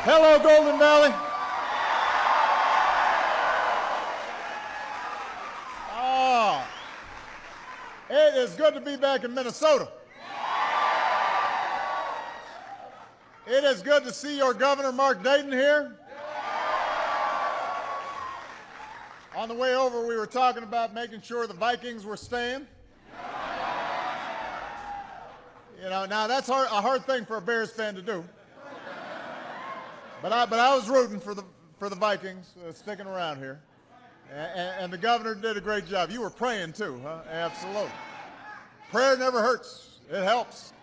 Hello, Golden Valley. Oh, it is good to be back in Minnesota. It is good to see your governor, Mark Dayton, here. On the way over, we were talking about making sure the Vikings were staying. Now that's a hard thing for a Bears fan to do. But I was rooting for the Vikings sticking around here, and the governor did a great job. You were praying too, huh? Absolutely. Prayer never hurts; it helps.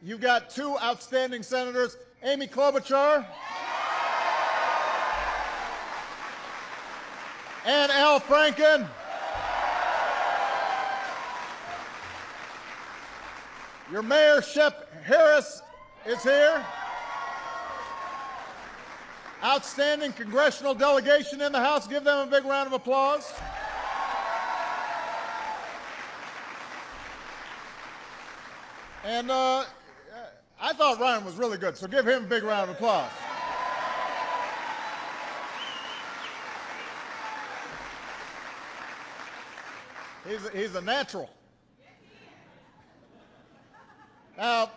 You've got two outstanding senators, Amy Klobuchar and Al Franken. Your mayor, Shep Harris, is here. Outstanding congressional delegation in the House. Give them a big round of applause. And I thought Ryan was really good, so give him a big round of applause. He's a natural. Now,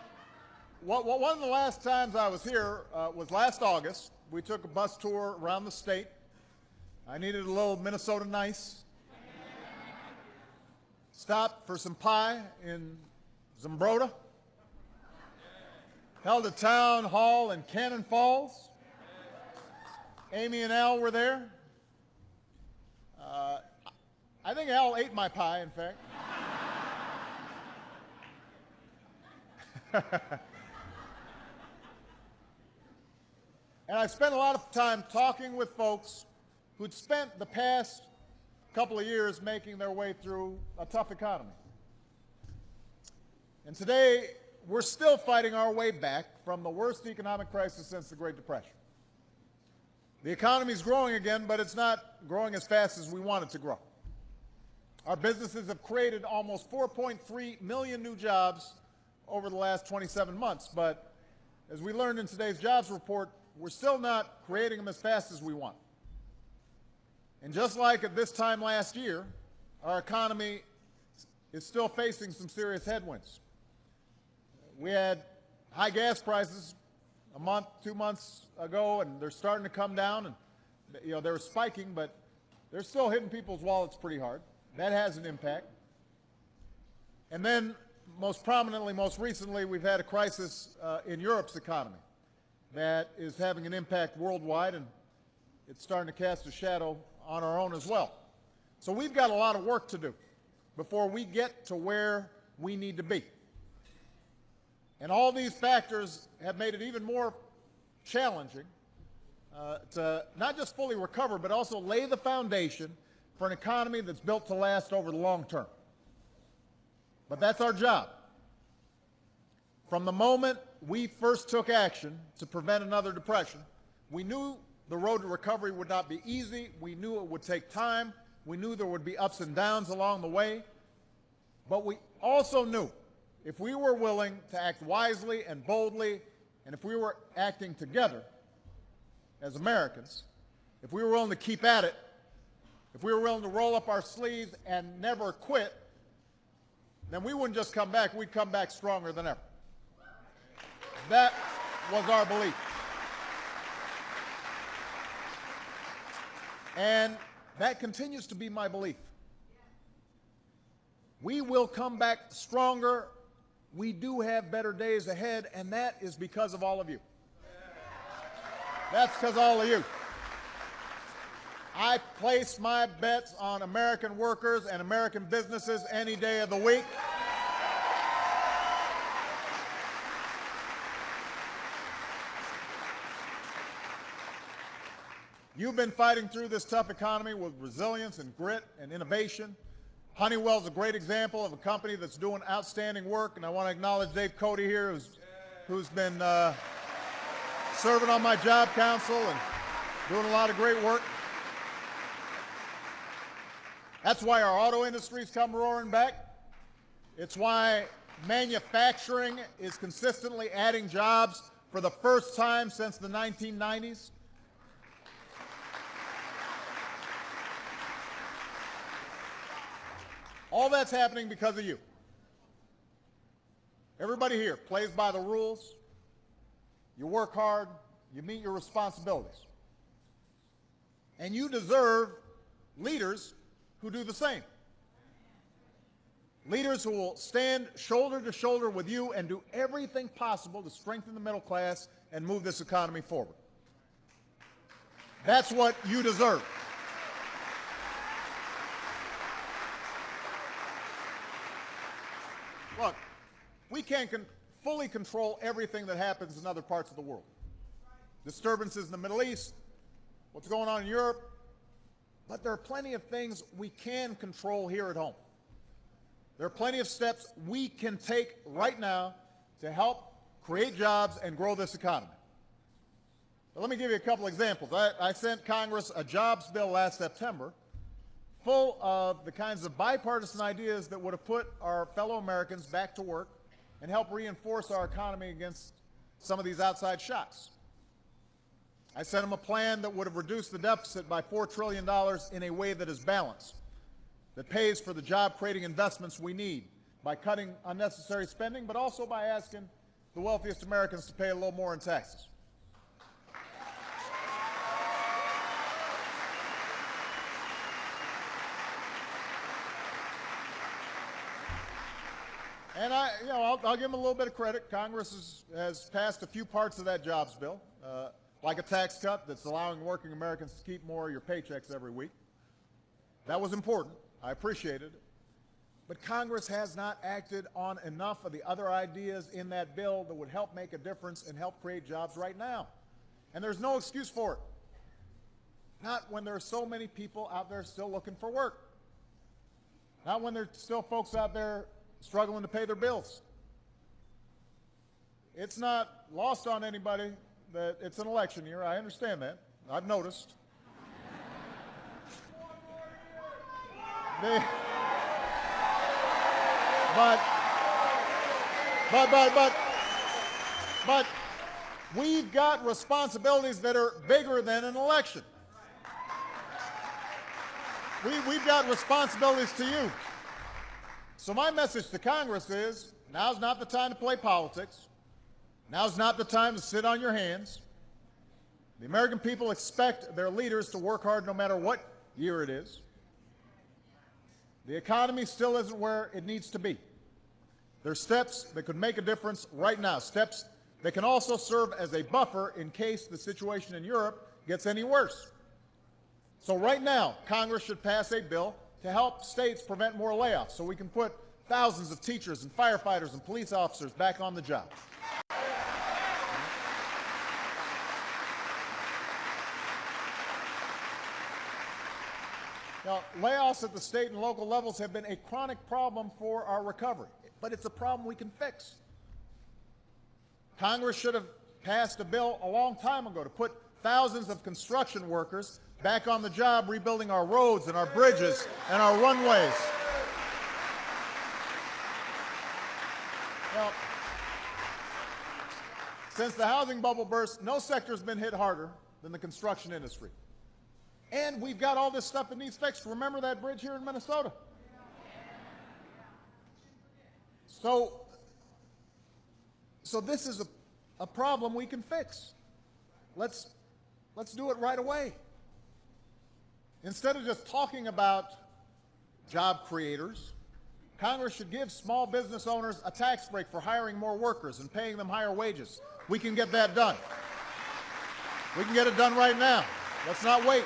one of the last times I was here was last August. We took a bus tour around the state. I needed a little Minnesota nice. Stopped for some pie in Zumbrota. Held a town hall in Cannon Falls. Amy and Al were there. I think Al ate my pie, in fact. And I spent a lot of time talking with folks who'd spent the past couple of years making their way through a tough economy. And today, we're still fighting our way back from the worst economic crisis since the Great Depression. The economy's growing again, but it's not growing as fast as we want it to grow. Our businesses have created almost 4.3 million new jobs over the last 27 months, but as we learned in today's jobs report, we're still not creating them as fast as we want. And just like at this time last year, our economy is still facing some serious headwinds. We had high gas prices a month, 2 months ago, and they're starting to come down, and they were spiking, but they're still hitting people's wallets pretty hard. That has an impact. And then most prominently, most recently, we've had a crisis in Europe's economy that is having an impact worldwide, and it's starting to cast a shadow on our own as well. So we've got a lot of work to do before we get to where we need to be. And all these factors have made it even more challenging to not just fully recover, but also lay the foundation for an economy that's built to last over the long term. But that's our job. From the moment we first took action to prevent another depression, we knew the road to recovery would not be easy. We knew it would take time. We knew there would be ups and downs along the way. But we also knew if we were willing to act wisely and boldly, and if we were acting together as Americans, if we were willing to keep at it, if we were willing to roll up our sleeves and never quit, then we wouldn't just come back, we'd come back stronger than ever. That was our belief. And that continues to be my belief. We will come back stronger. We do have better days ahead, and that is because of all of you. That's because of all of you. I place my bets on American workers and American businesses any day of the week. You've been fighting through this tough economy with resilience and grit and innovation. Honeywell's a great example of a company that's doing outstanding work, and I want to acknowledge Dave Cody here, who's been serving on my job council and doing a lot of great work. That's why our auto industry's come roaring back. It's why manufacturing is consistently adding jobs for the first time since the 1990s. All that's happening because of you. Everybody here plays by the rules. You work hard. You meet your responsibilities. And you deserve leaders who do the same. Leaders who will stand shoulder to shoulder with you and do everything possible to strengthen the middle class and move this economy forward. That's what you deserve. Look, we can't fully control everything that happens in other parts of the world. Disturbances in the Middle East, what's going on in Europe, but there are plenty of things we can control here at home. There are plenty of steps we can take right now to help create jobs and grow this economy. But let me give you a couple examples. I sent Congress a jobs bill last September full of the kinds of bipartisan ideas that would have put our fellow Americans back to work and help reinforce our economy against some of these outside shocks. I sent them a plan that would have reduced the deficit by $4 trillion in a way that is balanced, that pays for the job-creating investments we need by cutting unnecessary spending, but also by asking the wealthiest Americans to pay a little more in taxes. And I'll give them a little bit of credit. Congress has passed a few parts of that jobs bill, like a tax cut that's allowing working Americans to keep more of your paychecks every week. That was important. I appreciate it. But Congress has not acted on enough of the other ideas in that bill that would help make a difference and help create jobs right now. And there's no excuse for it. Not when there are so many people out there still looking for work. Not when there are still folks out there struggling to pay their bills. It's not lost on anybody that it's an election year. I understand that. I've noticed. But we've got responsibilities that are bigger than an election. We've got responsibilities to you. So my message to Congress is, now's not the time to play politics. Now's not the time to sit on your hands. The American people expect their leaders to work hard no matter what year it is. The economy still isn't where it needs to be. There are steps that could make a difference right now, steps that can also serve as a buffer in case the situation in Europe gets any worse. So right now, Congress should pass a bill to help states prevent more layoffs so we can put thousands of teachers and firefighters and police officers back on the job. Now, layoffs at the state and local levels have been a chronic problem for our recovery, but it's a problem we can fix. Congress should have passed a bill a long time ago to put thousands of construction workers back on the job rebuilding our roads and our bridges and our runways. Well, since the housing bubble burst, no sector has been hit harder than the construction industry. And we've got all this stuff that needs fixed. Remember that bridge here in Minnesota? So this is a problem we can fix. Let's do it right away. Instead of just talking about job creators, Congress should give small business owners a tax break for hiring more workers and paying them higher wages. We can get that done. We can get it done right now. Let's not wait.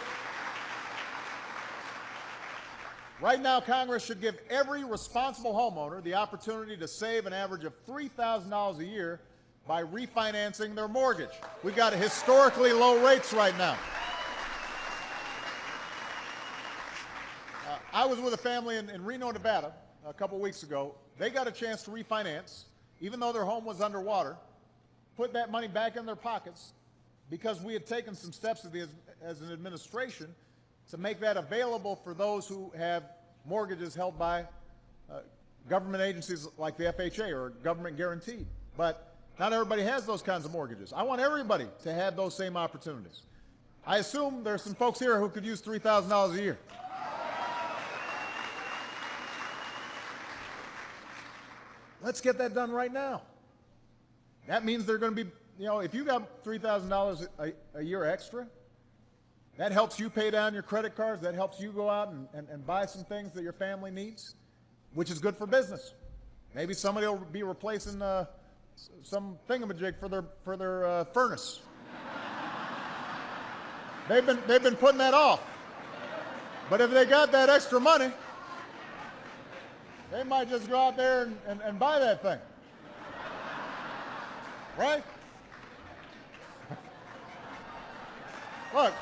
Right now, Congress should give every responsible homeowner the opportunity to save an average of $3,000 a year by refinancing their mortgage. We've got historically low rates right now. I was with a family in Reno, Nevada, a couple weeks ago. They got a chance to refinance, even though their home was underwater, put that money back in their pockets because we had taken some steps as an administration to make that available for those who have mortgages held by government agencies like the FHA or government guaranteed. But Not everybody has those kinds of mortgages. I want everybody to have those same opportunities. I assume there's some folks here who could use $3,000 a year. Let's get that done right now. That means they're going to be, if you got $3,000 a year extra, that helps you pay down your credit cards. That helps you go out and buy some things that your family needs, which is good for business. Maybe somebody will be replacing some thingamajig for their furnace. They've been putting that off. But if they got that extra money, they might just go out there and buy that thing. Right? Look.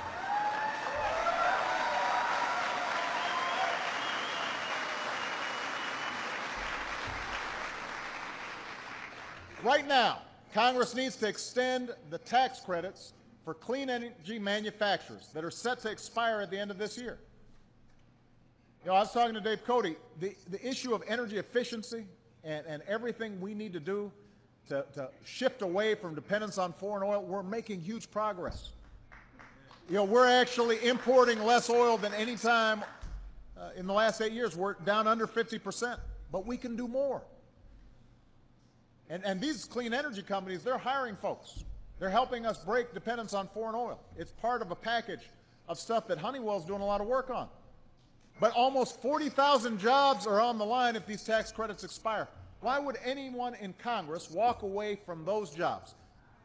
Right now, Congress needs to extend the tax credits for clean energy manufacturers that are set to expire at the end of this year. I was talking to Dave Cote. The issue of energy efficiency and everything we need to do to shift away from dependence on foreign oil, we're making huge progress. We're actually importing less oil than any time in the last 8 years. We're down under 50%, but we can do more. And these clean energy companies, they're hiring folks. They're helping us break dependence on foreign oil. It's part of a package of stuff that Honeywell's doing a lot of work on. But almost 40,000 jobs are on the line if these tax credits expire. Why would anyone in Congress walk away from those jobs?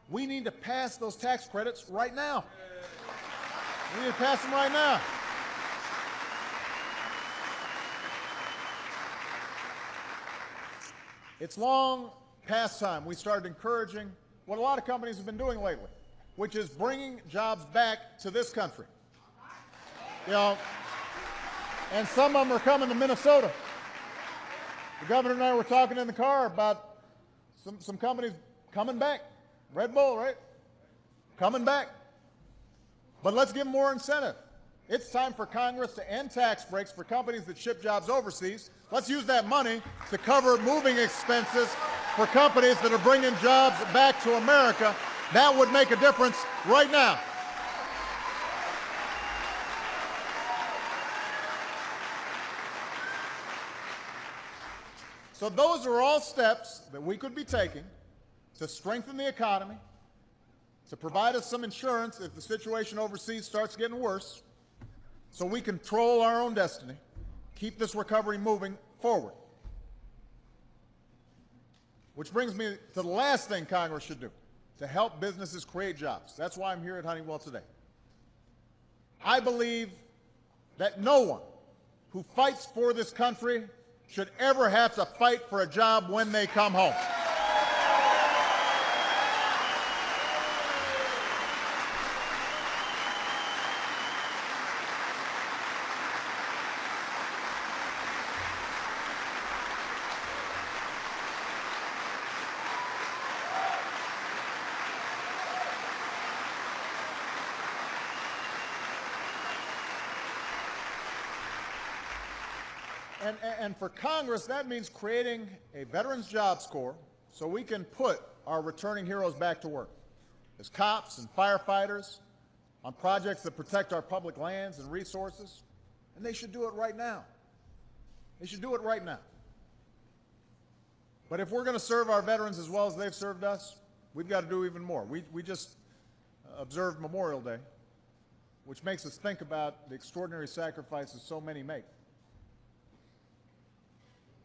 We need to pass those tax credits right now. We need to pass them right now. It's long past time we started encouraging what a lot of companies have been doing lately, which is bringing jobs back to this country. And some of them are coming to Minnesota. The governor and I were talking in the car about some companies coming back. Red Bull, right? Coming back. But let's give them more incentive. It's time for Congress to end tax breaks for companies that ship jobs overseas. Let's use that money to cover moving expenses for companies that are bringing jobs back to America. That would make a difference right now. So those are all steps that we could be taking to strengthen the economy, to provide us some insurance if the situation overseas starts getting worse, so we control our own destiny, keep this recovery moving forward. Which brings me to the last thing Congress should do, to help businesses create jobs. That's why I'm here at Honeywell today. I believe that no one who fights for this country should ever have to fight for a job when they come home. And for Congress, that means creating a Veterans Jobs Corps so we can put our returning heroes back to work as cops and firefighters on projects that protect our public lands and resources. And they should do it right now. They should do it right now. But if we're going to serve our veterans as well as they've served us, we've got to do even more. We just observed Memorial Day, which makes us think about the extraordinary sacrifices so many make.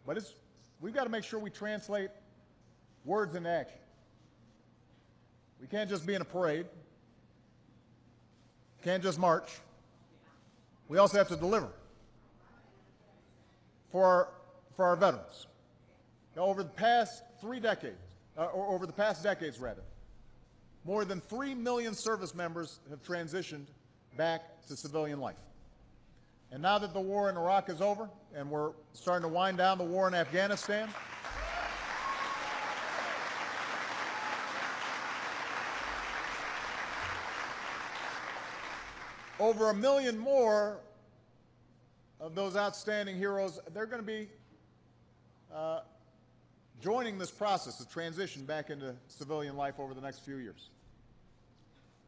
But we've got to make sure we translate words into action. We can't just be in a parade. Can't just march. We also have to deliver for our veterans. Now, over the past decades, more than 3 million service members have transitioned back to civilian life. And now that the war in Iraq is over and we're starting to wind down the war in Afghanistan, over 1 million more of those outstanding heroes, they're going to be joining this process of transition back into civilian life over the next few years.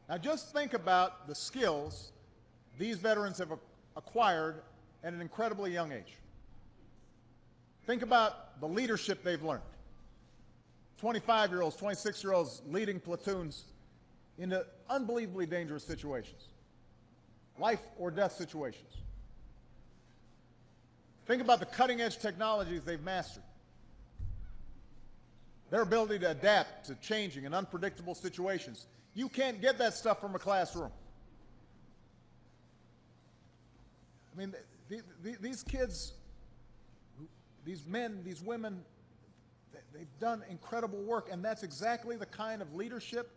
Now just think about the skills these veterans have acquired at an incredibly young age. Think about the leadership they've learned. 25-year-olds, 26-year-olds leading platoons into unbelievably dangerous situations, life or death situations. Think about the cutting-edge technologies they've mastered, their ability to adapt to changing and unpredictable situations. You can't get that stuff from a classroom. I mean, these kids, these men, these women, they've done incredible work, and that's exactly the kind of leadership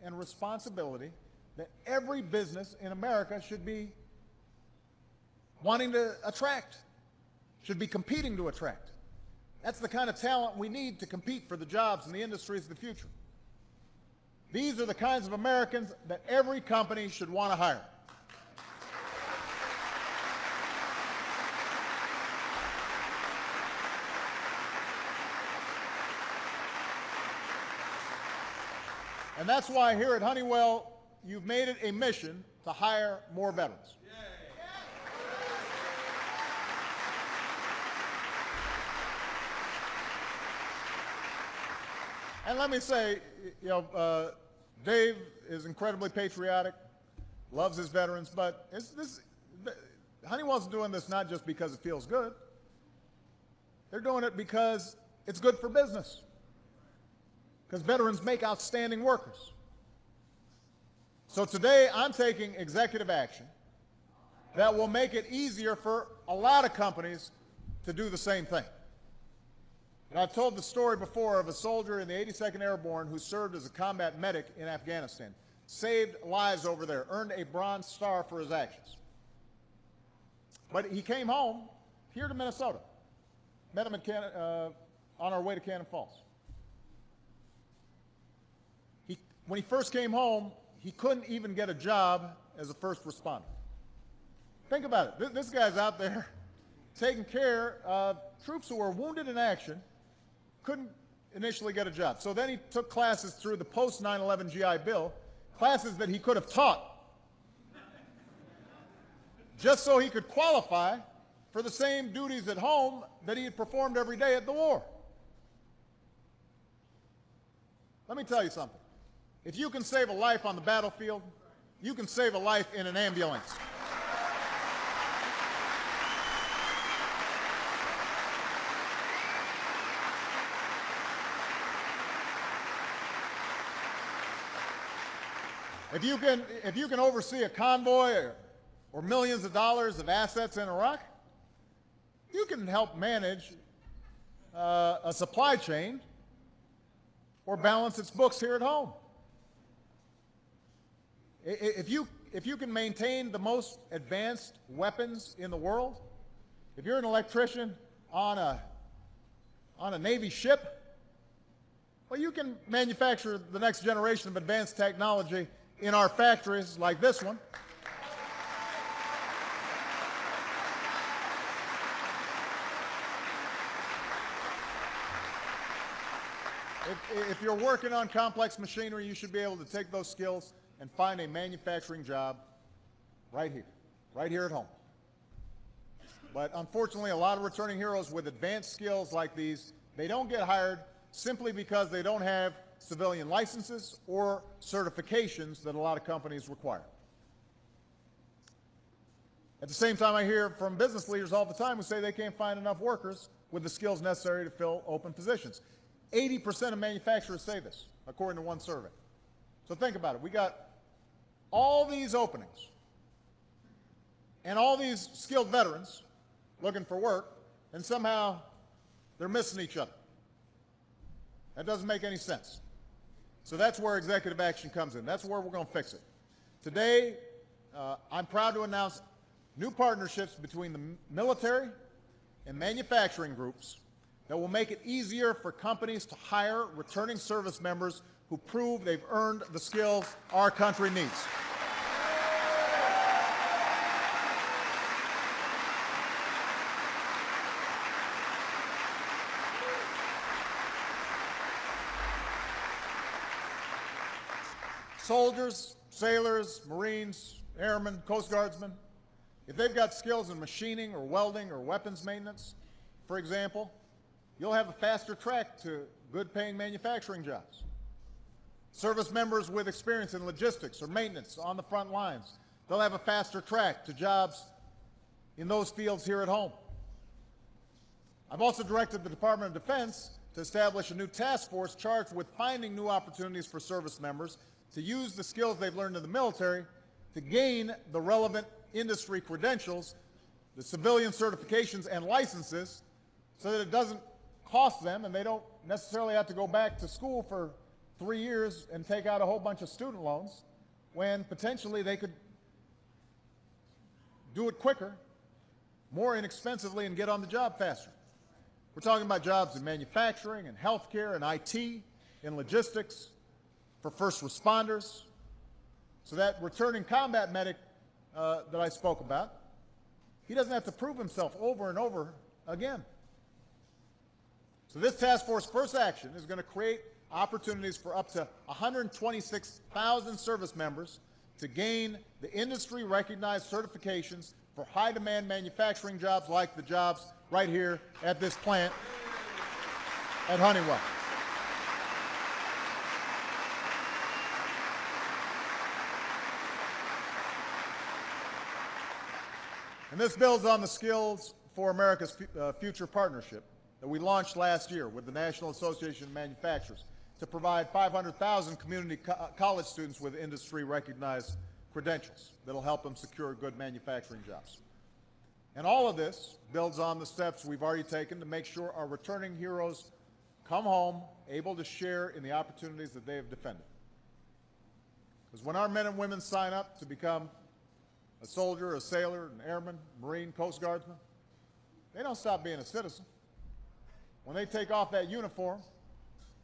and responsibility that every business in America should be wanting to attract, should be competing to attract. That's the kind of talent we need to compete for the jobs and the industries of the future. These are the kinds of Americans that every company should want to hire. And that's why here at Honeywell, you've made it a mission to hire more veterans. And let me say, Dave is incredibly patriotic, loves his veterans, but Honeywell's doing this not just because it feels good. They're doing it because it's good for business, because veterans make outstanding workers. So today, I'm taking executive action that will make it easier for a lot of companies to do the same thing. And I've told the story before of a soldier in the 82nd Airborne who served as a combat medic in Afghanistan, saved lives over there, earned a Bronze Star for his actions. But he came home here to Minnesota, met him on our way to Cannon Falls. When he first came home, he couldn't even get a job as a first responder. Think about it. This guy's out there taking care of troops who were wounded in action, couldn't initially get a job. So then he took classes through the post-9/11 GI Bill, classes that he could have taught, just so he could qualify for the same duties at home that he had performed every day at the war. Let me tell you something. If you can save a life on the battlefield, you can save a life in an ambulance. If you can oversee a convoy or millions of dollars of assets in Iraq, you can help manage a supply chain or balance its books here at home. If you can maintain the most advanced weapons in the world, if you're an electrician on a Navy ship, well, you can manufacture the next generation of advanced technology in our factories like this one. If you're working on complex machinery, you should be able to take those skills and find a manufacturing job right here at home. But unfortunately, a lot of returning heroes with advanced skills like these, they don't get hired simply because they don't have civilian licenses or certifications that a lot of companies require. At the same time, I hear from business leaders all the time who say they can't find enough workers with the skills necessary to fill open positions. 80% of manufacturers say this, according to one survey. So think about it. We got all these openings and all these skilled veterans looking for work, and somehow they're missing each other. That doesn't make any sense. So that's where executive action comes in. That's where we're going to fix it. Today, I'm proud to announce new partnerships between the military and manufacturing groups that will make it easier for companies to hire returning service members who prove they've earned the skills our country needs. Soldiers, sailors, Marines, airmen, Coast Guardsmen, if they've got skills in machining or welding or weapons maintenance, for example, you'll have a faster track to good-paying manufacturing jobs. Service members with experience in logistics or maintenance on the front lines, they'll have a faster track to jobs in those fields here at home. I've also directed the Department of Defense to establish a new task force charged with finding new opportunities for service members to use the skills they've learned in the military to gain the relevant industry credentials, the civilian certifications and licenses, so that it doesn't cost them and they don't necessarily have to go back to school for 3 years and take out a whole bunch of student loans when potentially they could do it quicker, more inexpensively, and get on the job faster. We're talking about jobs in manufacturing and healthcare and IT, in logistics, for first responders, so that returning combat medic that I spoke about, he doesn't have to prove himself over and over again. So this task force first action is going to create opportunities for up to 126,000 service members to gain the industry-recognized certifications for high-demand manufacturing jobs like the jobs right here at this plant at Honeywell. And this builds on the Skills for America's Future partnership that we launched last year with the National Association of Manufacturers to provide 500,000 community college students with industry-recognized credentials that will help them secure good manufacturing jobs. And all of this builds on the steps we've already taken to make sure our returning heroes come home able to share in the opportunities that they have defended. Because when our men and women sign up to become a soldier, a sailor, an airman, Marine, Coast Guardsman, they don't stop being a citizen. When they take off that uniform,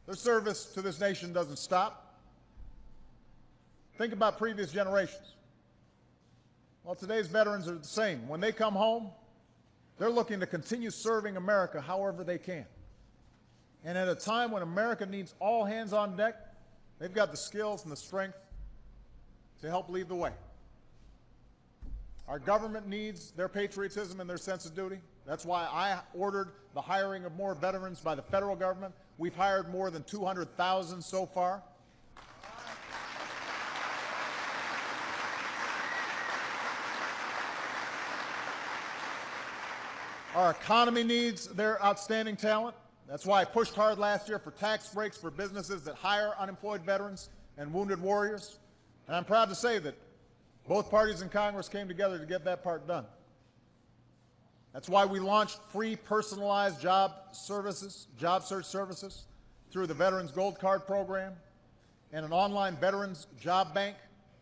their service to this nation doesn't stop. Think about previous generations. Well, today's veterans are the same. When they come home, they're looking to continue serving America however they can. And at a time when America needs all hands on deck, they've got the skills and the strength to help lead the way. Our government needs their patriotism and their sense of duty. That's why I ordered the hiring of more veterans by the federal government. We've hired more than 200,000 so far. Our economy needs their outstanding talent. That's why I pushed hard last year for tax breaks for businesses that hire unemployed veterans and wounded warriors. And I'm proud to say that both parties in Congress came together to get that part done. That's why we launched free personalized job search services through the Veterans Gold Card program and an online veterans job bank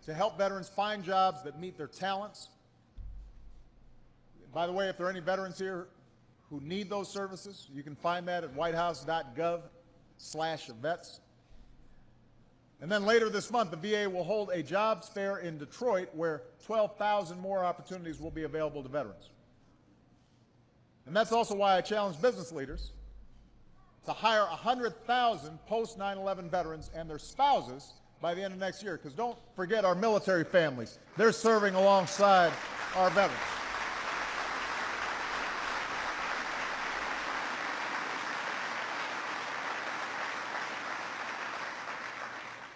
to help veterans find jobs that meet their talents. By the way, if there are any veterans here who need those services, you can find that at whitehouse.gov/vets. And then later this month, the VA will hold a jobs fair in Detroit where 12,000 more opportunities will be available to veterans. And that's also why I challenge business leaders to hire 100,000 post-9/11 veterans and their spouses by the end of next year. Because don't forget our military families. They're serving alongside our veterans.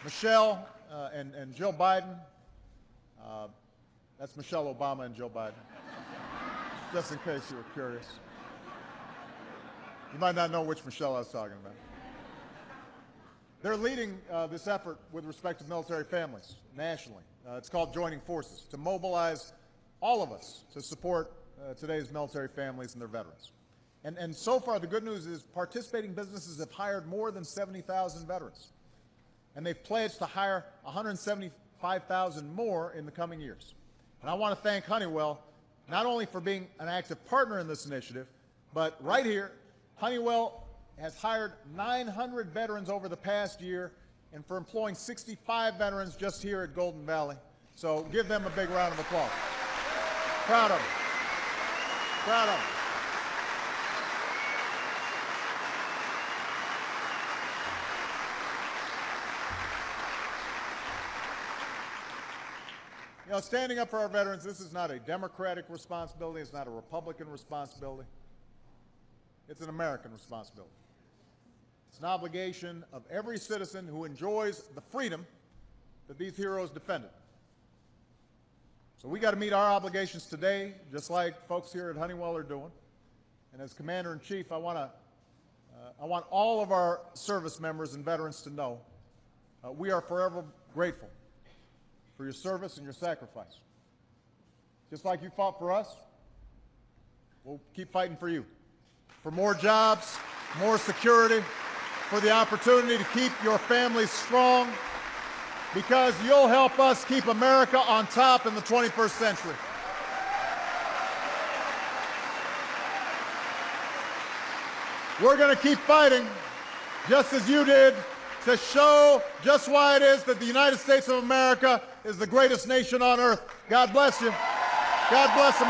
Michelle and Joe Biden, that's Michelle Obama and Joe Biden, just in case you were curious. You might not know which Michelle I was talking about. They're leading this effort with respect to military families nationally. It's called Joining Forces, to mobilize all of us to support today's military families and their veterans. And so far, the good news is participating businesses have hired more than 70,000 veterans. And they've pledged to hire 175,000 more in the coming years. And I want to thank Honeywell not only for being an active partner in this initiative, but right here, Honeywell has hired 900 veterans over the past year and for employing 65 veterans just here at Golden Valley. So give them a big round of applause. Proud of them. Proud of them. standing up for our veterans, this is not a Democratic responsibility. It's not a Republican responsibility. It's an American responsibility. It's an obligation of every citizen who enjoys the freedom that these heroes defended. So we got to meet our obligations today, just like folks here at Honeywell are doing. And as Commander-in-Chief, I want all of our service members and veterans to know we are forever grateful for your service and your sacrifice. Just like you fought for us, we'll keep fighting for you. For more jobs, more security, for the opportunity to keep your families strong, because you'll help us keep America on top in the 21st century. We're going to keep fighting, just as you did, to show just why it is that the United States of America is the greatest nation on earth. God bless you. God bless America.